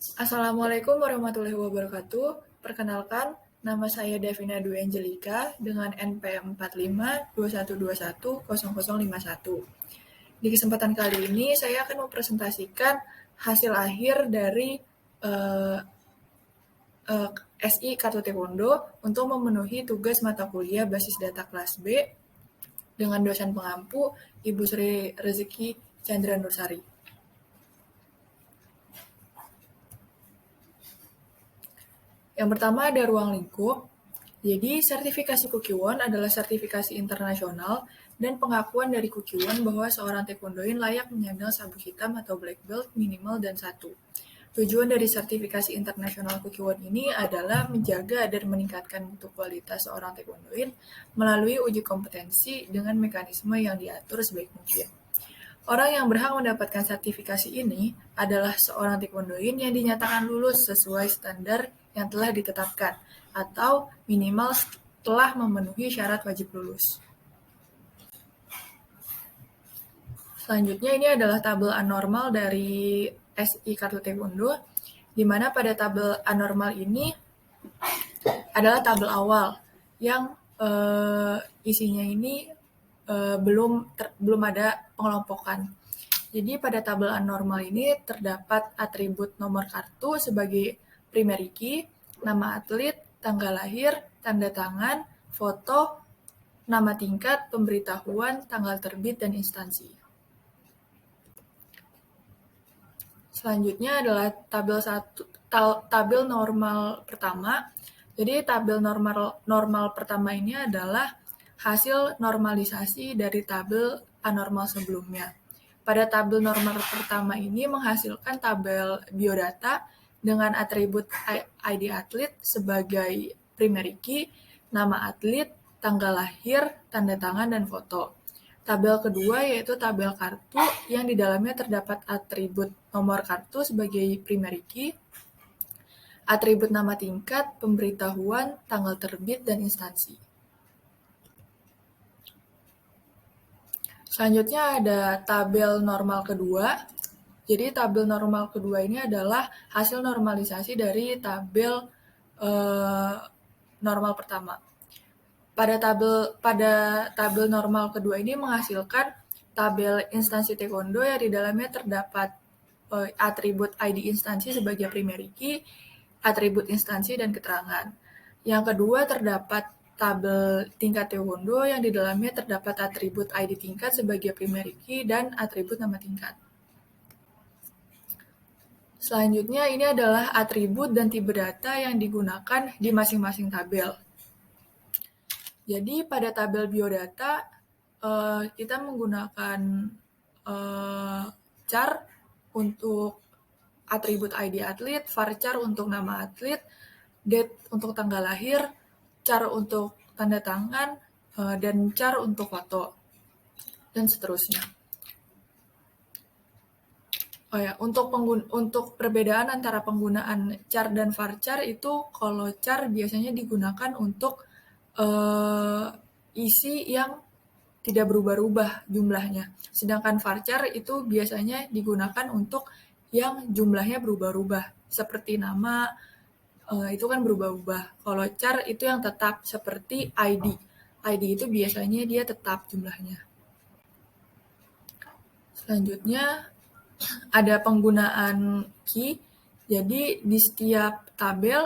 Assalamualaikum warahmatullahi wabarakatuh. Perkenalkan, nama saya Davina Dwi Angelika dengan NPM 4521210051. Di kesempatan kali ini, saya akan mempresentasikan hasil akhir dari eh, eh, SI Kartu Taekwondo untuk memenuhi tugas mata kuliah basis data kelas B dengan dosen pengampu Ibu Sri Rezeki Chandra Nursari. Yang pertama ada ruang lingkup. Jadi, sertifikasi Kukiwon adalah sertifikasi internasional dan pengakuan dari Kukiwon bahwa seorang taekwondoin layak menyandang sabuk hitam atau black belt minimal dan 1. Tujuan dari sertifikasi internasional Kukiwon ini adalah menjaga dan meningkatkan mutu kualitas seorang taekwondoin melalui uji kompetensi dengan mekanisme yang diatur sebaik mungkin. Orang yang berhak mendapatkan sertifikasi ini adalah seorang taekwondoin yang dinyatakan lulus sesuai standar yang telah ditetapkan, atau minimal telah memenuhi syarat wajib lulus. Selanjutnya ini adalah tabel anormal dari SI Kartu Taekwondo, di mana pada tabel anormal ini adalah tabel awal yang isinya ini belum ada pengelompokan. Jadi pada tabel anormal ini terdapat atribut nomor kartu sebagai primary key, nama atlet, tanggal lahir, tanda tangan, foto, nama tingkat, pemberitahuan, tanggal terbit, dan instansi. Selanjutnya adalah tabel normal pertama. Jadi tabel normal pertama ini adalah hasil normalisasi dari tabel anormal sebelumnya. Pada tabel normal pertama ini menghasilkan tabel biodata dengan atribut ID atlet sebagai primary key, nama atlet, tanggal lahir, tanda tangan, dan foto. Tabel kedua yaitu tabel kartu yang di dalamnya terdapat atribut nomor kartu sebagai primary key, atribut nama tingkat, pemberitahuan, tanggal terbit, dan instansi. Selanjutnya ada tabel normal kedua. Jadi tabel normal kedua ini adalah hasil normalisasi dari tabel normal pertama. Pada tabel normal kedua ini menghasilkan tabel instansi taekwondo yang di dalamnya terdapat atribut ID instansi sebagai primary key, atribut instansi, dan keterangan. Yang kedua terdapat tabel tingkat taekwondo yang di dalamnya terdapat atribut ID tingkat sebagai primary key dan atribut nama tingkat. Selanjutnya ini adalah atribut dan tipe data yang digunakan di masing-masing tabel. Jadi pada tabel biodata kita menggunakan char untuk atribut ID atlet, varchar untuk nama atlet, date untuk tanggal lahir, char untuk tanda tangan, dan char untuk foto, dan seterusnya. Untuk perbedaan antara penggunaan char dan varchar itu, kalau char biasanya digunakan untuk isi yang tidak berubah-ubah jumlahnya. Sedangkan varchar itu biasanya digunakan untuk yang jumlahnya berubah-ubah. Seperti nama, itu kan berubah-ubah. Kalau char itu yang tetap, seperti ID. ID itu biasanya dia tetap jumlahnya. Selanjutnya ada penggunaan key. Jadi di setiap tabel,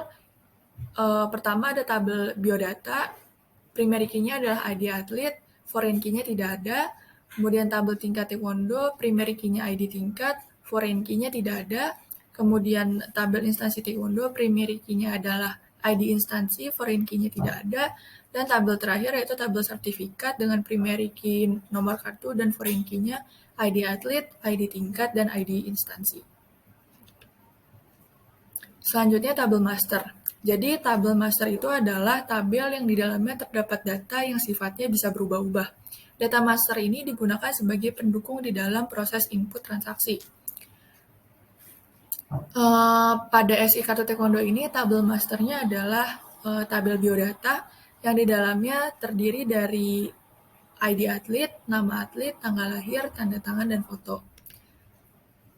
pertama ada tabel biodata, primary key-nya adalah ID atlet, foreign key-nya tidak ada, kemudian tabel tingkat taekwondo, primary key-nya ID tingkat, foreign key-nya tidak ada, kemudian tabel instansi taekwondo, primary key-nya adalah ID instansi, foreign key-nya tidak ada, dan tabel terakhir yaitu tabel sertifikat dengan primary key nomor kartu dan foreign key-nya ID atlet, ID tingkat, dan ID instansi. Selanjutnya tabel master. Jadi tabel master itu adalah tabel yang di dalamnya terdapat data yang sifatnya bisa berubah-ubah. Data master ini digunakan sebagai pendukung di dalam proses input transaksi. Pada SI Kartu Taekwondo ini tabel masternya adalah tabel biodata yang di dalamnya terdiri dari ID atlet, nama atlet, tanggal lahir, tanda tangan, dan foto.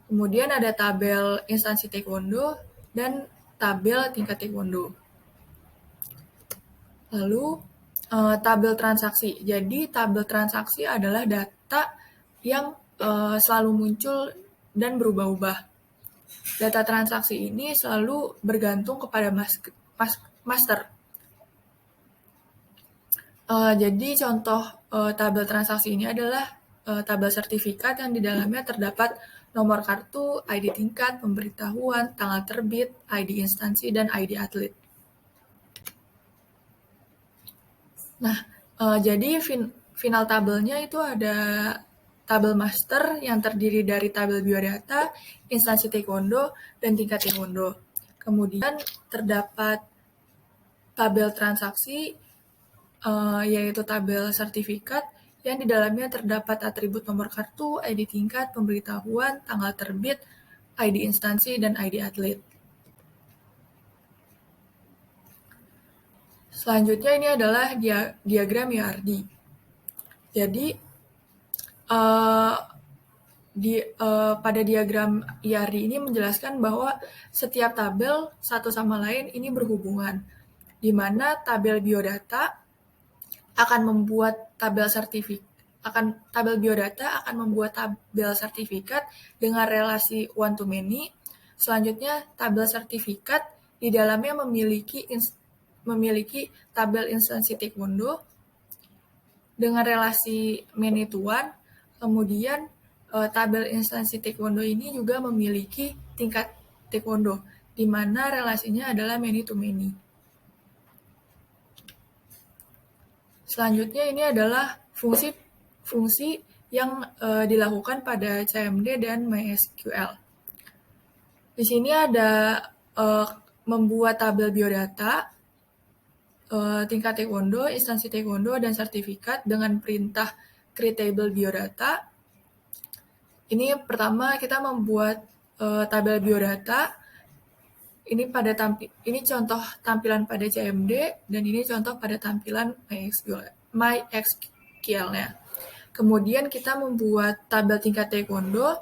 Kemudian ada tabel instansi taekwondo dan tabel tingkat taekwondo. Lalu tabel transaksi. Jadi tabel transaksi adalah data yang selalu muncul dan berubah-ubah. Data transaksi ini selalu bergantung kepada master. Jadi contoh tabel transaksi ini adalah tabel sertifikat yang di dalamnya terdapat nomor kartu, ID tingkat, pemberitahuan, tanggal terbit, ID instansi, dan ID atlet. Nah, jadi final tabelnya itu ada tabel master yang terdiri dari tabel biodata, instansi taekwondo, dan tingkat taekwondo. Kemudian terdapat tabel transaksi, yaitu tabel sertifikat, yang di dalamnya terdapat atribut nomor kartu, ID tingkat, pemberitahuan, tanggal terbit, ID instansi, dan ID atlet. Selanjutnya ini adalah diagram IRD. Jadi, pada diagram IRD ini menjelaskan bahwa setiap tabel satu sama lain ini berhubungan, di mana tabel biodata akan membuat tabel biodata akan membuat tabel sertifikat dengan relasi one to many. Selanjutnya, tabel sertifikat di dalamnya memiliki tabel instansi taekwondo dengan relasi many to one. Kemudian tabel instansi taekwondo ini juga memiliki tingkat taekwondo, di mana relasinya adalah many to many. Selanjutnya ini adalah fungsi yang dilakukan pada CMD dan MySQL. Di sini ada membuat tabel biodata, tingkat taekwondo, instansi taekwondo, dan sertifikat dengan perintah create table biodata. Ini pertama kita membuat tabel biodata. Ini contoh tampilan pada CMD dan ini contoh pada tampilan MySQL-nya. Kemudian kita membuat tabel tingkat taekwondo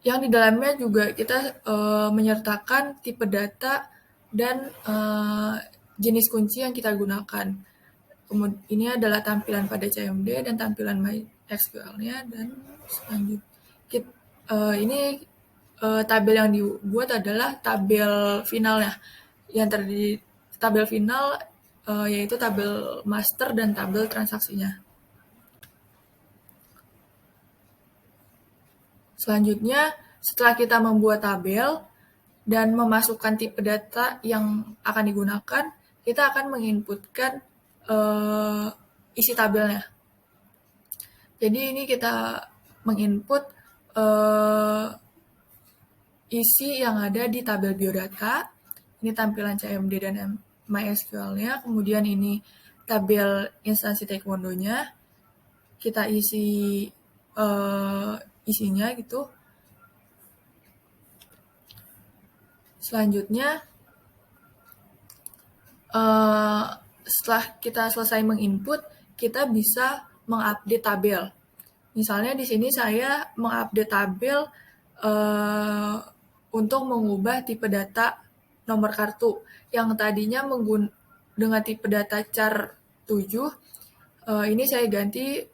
yang di dalamnya juga kita menyertakan tipe data dan jenis kunci yang kita gunakan. Kemudian ini adalah tampilan pada CMD dan tampilan MySQL-nya, dan selanjutnya ini tabel yang dibuat adalah tabel finalnya, yang terdiri tabel final yaitu tabel master dan tabel transaksinya. Selanjutnya, setelah kita membuat tabel dan memasukkan tipe data yang akan digunakan, kita akan menginputkan isi tabelnya. Jadi ini kita menginput isi yang ada di tabel biodata. Ini tampilan CMD dan MySQL-nya. Kemudian ini tabel instansi taekwondo-nya. Kita isi isinya gitu. Selanjutnya, setelah kita selesai menginput, kita bisa mengupdate tabel. Misalnya di sini saya mengupdate tabel untuk mengubah tipe data nomor kartu yang tadinya dengan tipe data char 7, ini saya ganti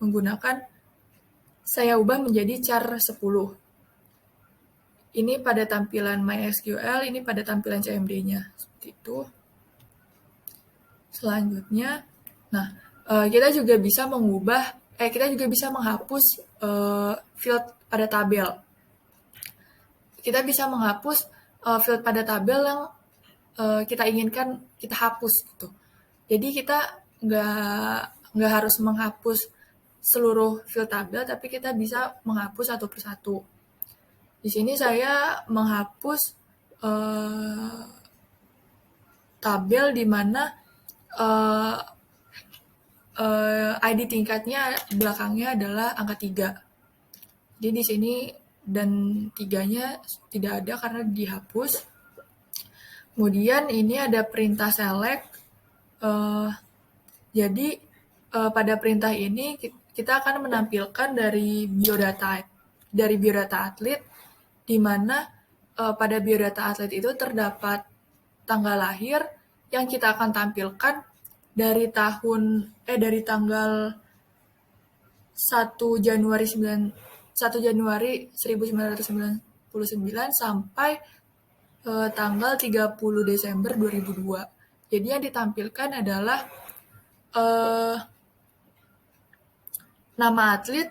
saya ubah menjadi char 10. Ini pada tampilan MySQL, ini pada tampilan CMD-nya. Seperti itu. Selanjutnya, kita juga bisa menghapus field pada tabel. Kita bisa menghapus field pada tabel yang kita inginkan kita hapus gitu. Jadi kita nggak harus menghapus seluruh field tabel, tapi kita bisa menghapus satu persatu. Di sini saya menghapus tabel di mana ID tingkatnya belakangnya adalah angka 3. Jadi di sini dan 3-nya tidak ada karena dihapus. Kemudian ini ada perintah select. Jadi pada perintah ini kita akan menampilkan dari biodata dari biodata atlet, di mana pada biodata atlet itu terdapat tanggal lahir yang kita akan tampilkan dari tanggal 1 Januari 1999 sampai tanggal 30 Desember 2002. Jadi yang ditampilkan adalah nama atlet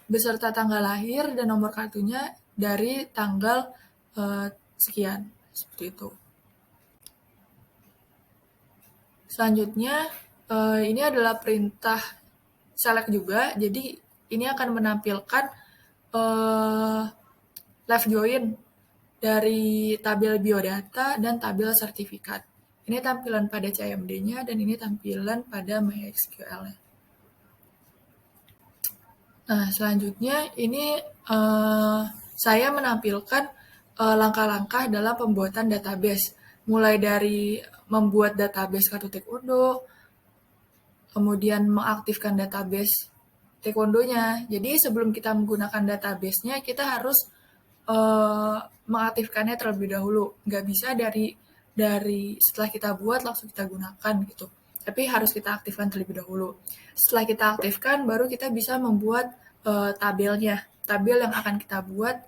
beserta tanggal lahir dan nomor kartunya dari tanggal sekian, seperti itu. Selanjutnya, ini adalah perintah select juga, jadi ini akan menampilkan left join dari tabel biodata dan tabel sertifikat. Ini tampilan pada CMD-nya dan ini tampilan pada MySQL-nya. Nah, selanjutnya ini saya menampilkan langkah-langkah dalam pembuatan database, mulai dari membuat database kartu taekwondo, kemudian mengaktifkan database taekwondo-nya. Jadi sebelum kita menggunakan database-nya, kita harus mengaktifkannya terlebih dahulu. Nggak bisa dari setelah kita buat langsung kita gunakan gitu. Tapi harus kita aktifkan terlebih dahulu. Setelah kita aktifkan, baru kita bisa membuat tabelnya. Tabel yang akan kita buat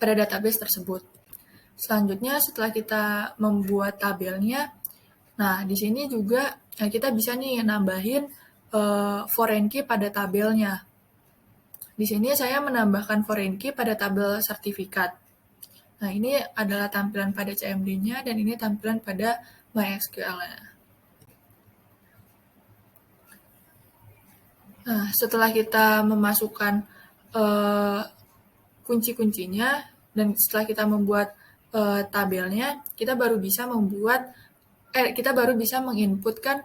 pada database tersebut. Selanjutnya, setelah kita membuat tabelnya, nah di sini juga kita bisa nih nambahin foreign key pada tabelnya. Di sini saya menambahkan foreign key pada tabel sertifikat. Nah, ini adalah tampilan pada CMD-nya dan ini tampilan pada MySQL-nya. Nah, setelah kita memasukkan kunci-kuncinya dan setelah kita membuat tabelnya, kita baru bisa menginputkan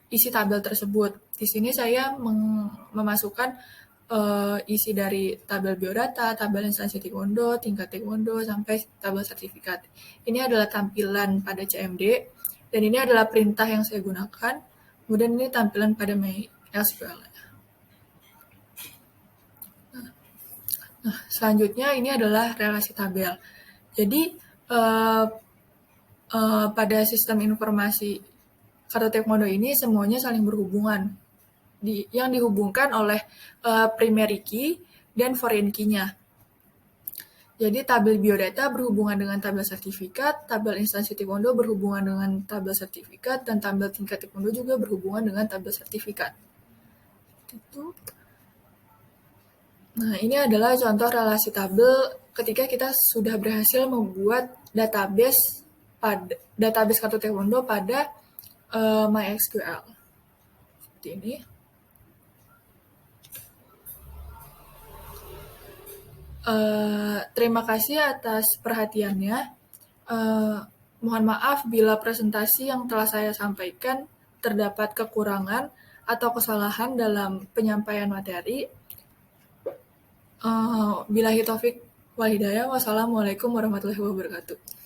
isi tabel tersebut. Di sini saya memasukkan isi dari tabel biodata, tabel instansi taekwondo, tingkat taekwondo, sampai tabel sertifikat. Ini adalah tampilan pada CMD, dan ini adalah perintah yang saya gunakan. Kemudian ini tampilan pada MySQL. Nah, selanjutnya ini adalah relasi tabel. Jadi, pada sistem informasi kartu taekwondo ini semuanya saling berhubungan. Yang dihubungkan oleh primary key dan foreign key-nya. Jadi tabel biodata berhubungan dengan tabel sertifikat, tabel instansi taekwondo berhubungan dengan tabel sertifikat, dan tabel tingkat taekwondo juga berhubungan dengan tabel sertifikat. Itu. Nah, ini adalah contoh relasi tabel ketika kita sudah berhasil membuat database kartu taekwondo pada MySQL. Seperti ini. Terima kasih atas perhatiannya. Mohon maaf bila presentasi yang telah saya sampaikan terdapat kekurangan atau kesalahan dalam penyampaian materi. Billahi taufik wal hidayah. Wassalamualaikum warahmatullahi wabarakatuh.